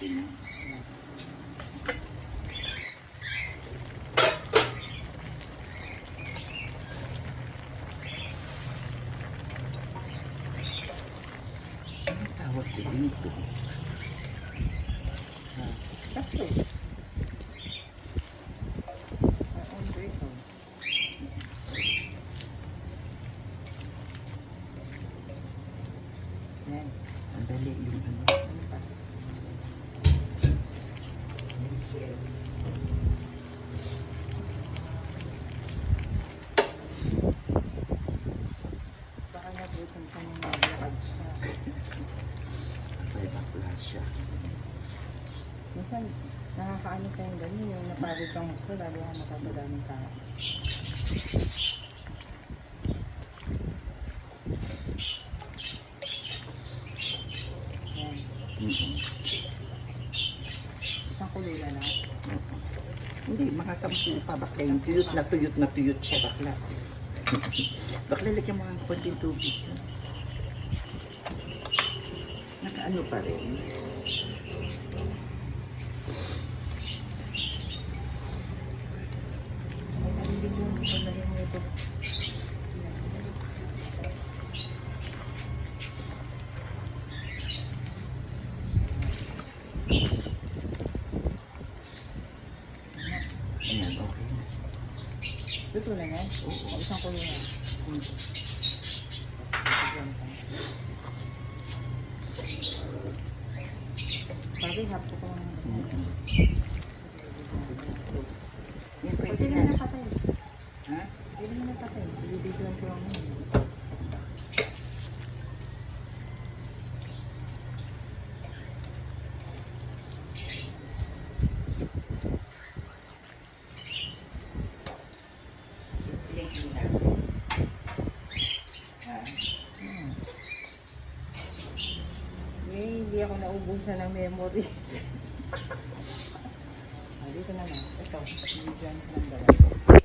Okay na. Ano tawag ko dito? Capsule. Our own vehicle. Yan. Ang dali yung ano. Ano pa? Baka nagutom sa mga maglakad siya. May bakla siya. Minsan, nakakaano kayong ganyan, yung napagod kang gusto, lalo kang matamadaming tao. Yan. Isang kulula na. Hindi, mga 10 pa. Bakla yung tuyot siya, bakla. Bakla, lagyan mo ang konting tubig. Nakaano pa rin. May narinig yung paglalagay mo ito. Ayan, okay na. Luto na yan? Oo. Isang kulula. Bagay, hapto ko ng... Yan, pwede Pwede na. na napatay. Ha? Pwede na napatay. Ibibigyan ko lang yun. Hindi ako naubusan ng memory. Dito naman. Ito. Ibibigyan ko ng dalawa.